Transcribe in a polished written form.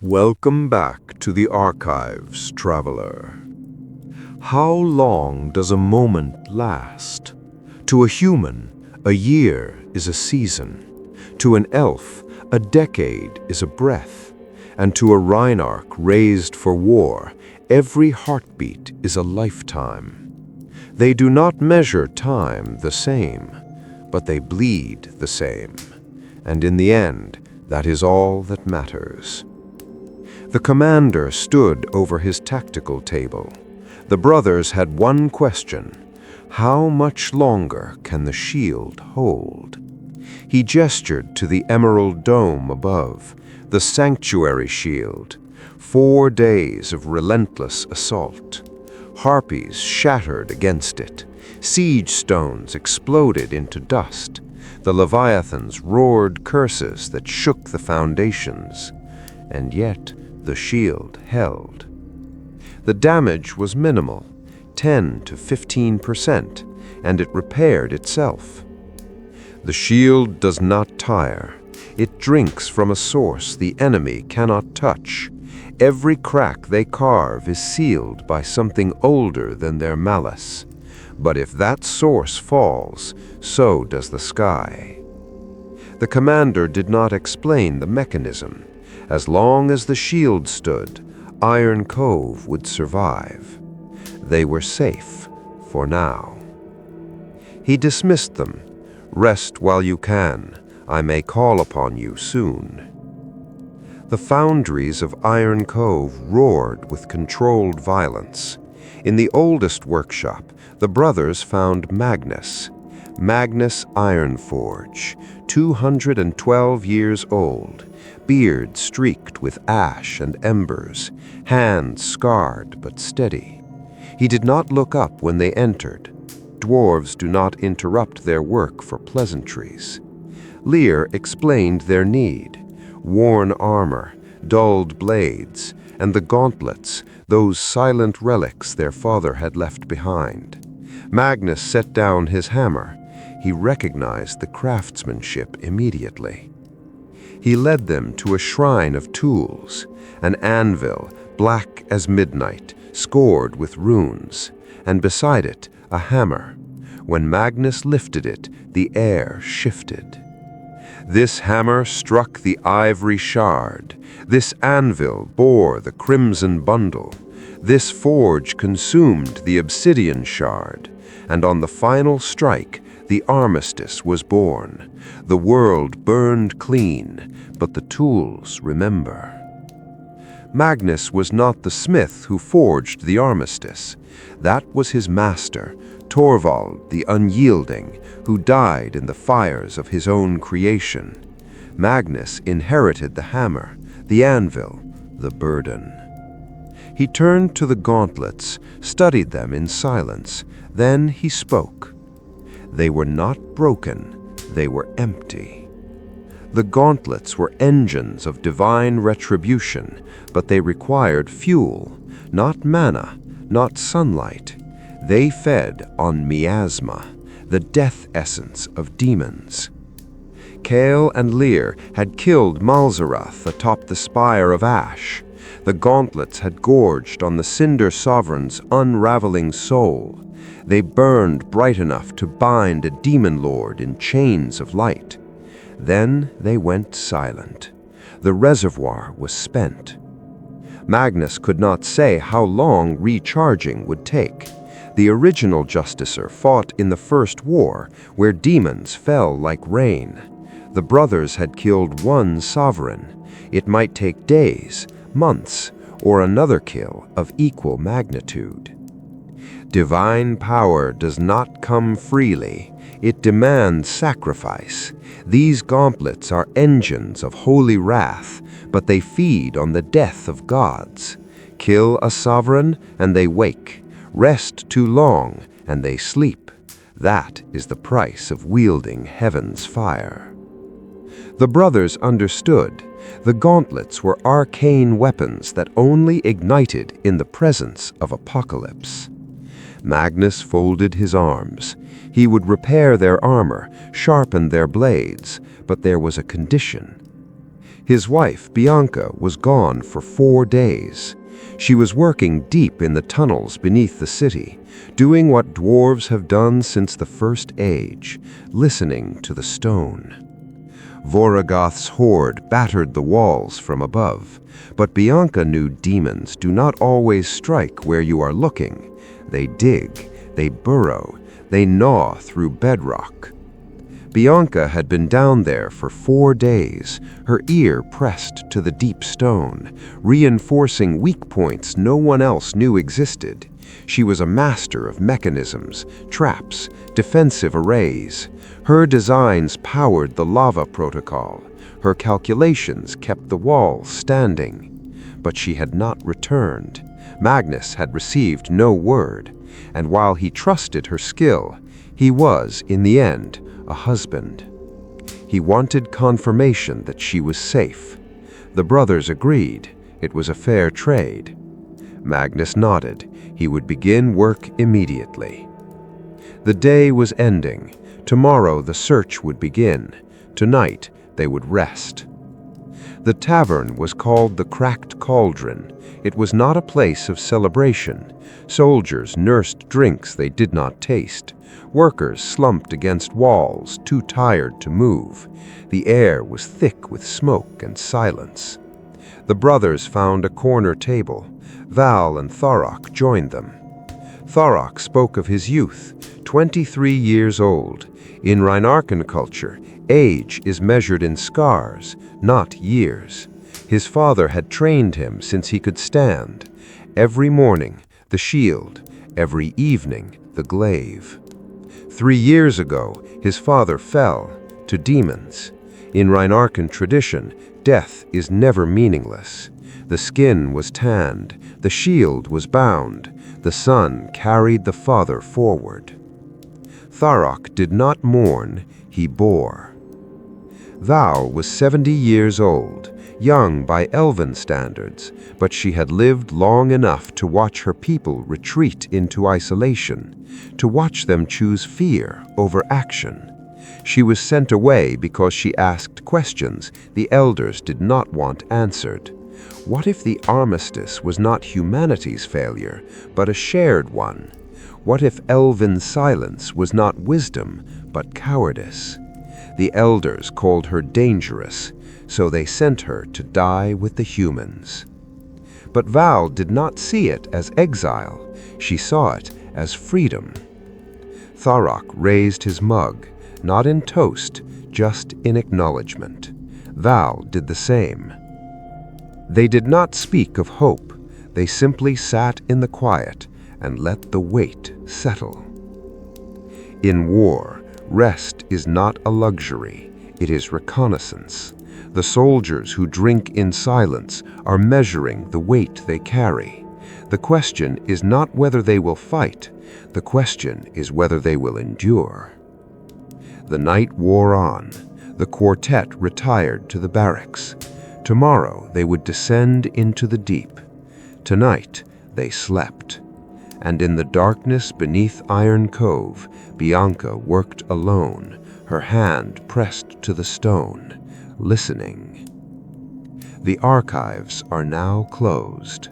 Welcome back to the archives, traveler. How long does a moment last? To a human, a year is a season. To an elf, a decade is a breath. And to a Rhinarch raised for war, every heartbeat is a lifetime. They do not measure time the same, but they bleed the same. And in the end, that is all that matters. The commander stood over his tactical table. The brothers had one question: how much longer can the shield hold? He gestured to the emerald dome above, the sanctuary shield. 4 days of relentless assault. Harpies shattered against it. Siege stones exploded into dust. The leviathans roared curses that shook the foundations. And yet, the shield held. The damage was minimal, 10 to 15%, and it repaired itself. The shield does not tire. It drinks from a source the enemy cannot touch. Every crack they carve is sealed by something older than their malice. But if that source falls, so does the sky. The commander did not explain the mechanism. As long as the shield stood, Iron Cove would survive. They were safe for now. He dismissed them. Rest while you can. I may call upon you soon. The foundries of Iron Cove roared with controlled violence. In the oldest workshop, the brothers found Magnus Ironforge, 212 years old, beard streaked with ash and embers, hands scarred but steady. He did not look up when they entered. Dwarves do not interrupt their work for pleasantries. Lear explained their need: worn armor, dulled blades, and the gauntlets, those silent relics their father had left behind. Magnus set down his hammer. He recognized the craftsmanship immediately. He led them to a shrine of tools, an anvil black as midnight, scored with runes, and beside it a hammer. When Magnus lifted it, the air shifted. This hammer struck the ivory shard. This anvil bore the crimson bundle. This forge consumed the obsidian shard. And on the final strike, the Armistice was born. The world burned clean, but the tools remember. Magnus was not the smith who forged the Armistice. That was his master, Torvald the Unyielding, who died in the fires of his own creation. Magnus inherited the hammer, the anvil, the burden. He turned to the gauntlets, studied them in silence. Then he spoke. They were not broken, they were empty. The gauntlets were engines of divine retribution, but they required fuel, not mana, not sunlight. They fed on miasma, the death essence of demons. Kael and Lear had killed Malzarath atop the spire of ash. The gauntlets had gorged on the Cinder Sovereign's unraveling soul. They burned bright enough to bind a demon lord in chains of light. Then they went silent. The reservoir was spent. Magnus could not say how long recharging would take. The original Justicer fought in the First War, where demons fell like rain. The brothers had killed one sovereign. It might take days, months, or another kill of equal magnitude. Divine power does not come freely. It demands sacrifice. These gauntlets are engines of holy wrath, but they feed on the death of gods. Kill a sovereign, and they wake. Rest too long, and they sleep. That is the price of wielding heaven's fire. The brothers understood. The gauntlets were arcane weapons that only ignited in the presence of apocalypse. Magnus folded his arms. He would repair their armor, sharpen their blades, but there was a condition. His wife, Bianca, was gone for 4 days. She was working deep in the tunnels beneath the city, doing what dwarves have done since the First Age, listening to the stone. Vorogauth's horde battered the walls from above, but Bianca knew demons do not always strike where you are looking. They dig, they burrow, they gnaw through bedrock. Bianca had been down there for 4 days, her ear pressed to the deep stone, reinforcing weak points no one else knew existed. She was a master of mechanisms, traps, defensive arrays. Her designs powered the lava protocol. Her calculations kept the walls standing. But she had not returned. Magnus had received no word, and while he trusted her skill, he was, in the end, a husband. He wanted confirmation that she was safe. The brothers agreed. It was a fair trade. Magnus nodded. He would begin work immediately. The day was ending. Tomorrow the search would begin. Tonight they would rest. The tavern was called the Cracked Cauldron. It was not a place of celebration. Soldiers nursed drinks they did not taste. Workers slumped against walls, too tired to move. The air was thick with smoke and silence. The brothers found a corner table. Val and Tharok joined them. Tharok spoke of his youth, 23 years old. In Rhinarchan culture, age is measured in scars, not years. His father had trained him since he could stand. Every morning, the shield. Every evening, the glaive. 3 years ago, his father fell to demons. In Rhinarchan tradition, death is never meaningless. The skin was tanned, the shield was bound, the son carried the father forward. Tharok did not mourn, he bore. Val was 70 years old, young by elven standards, but she had lived long enough to watch her people retreat into isolation, to watch them choose fear over action. She was sent away because she asked questions the elders did not want answered. What if the Armistice was not humanity's failure, but a shared one? What if elven silence was not wisdom, but cowardice? The elders called her dangerous, so they sent her to die with the humans. But Val did not see it as exile. She saw it as freedom. Tharok raised his mug, not in toast, just in acknowledgement. Val did the same. They did not speak of hope. They simply sat in the quiet and let the weight settle. In war, rest is not a luxury. It is reconnaissance. The soldiers who drink in silence are measuring the weight they carry. The question is not whether they will fight. The question is whether they will endure. The night wore on. The quartet retired to the barracks. Tomorrow they would descend into the deep. Tonight they slept. And in the darkness beneath Iron Cove, Bianca worked alone, her hand pressed to the stone, listening. The archives are now closed.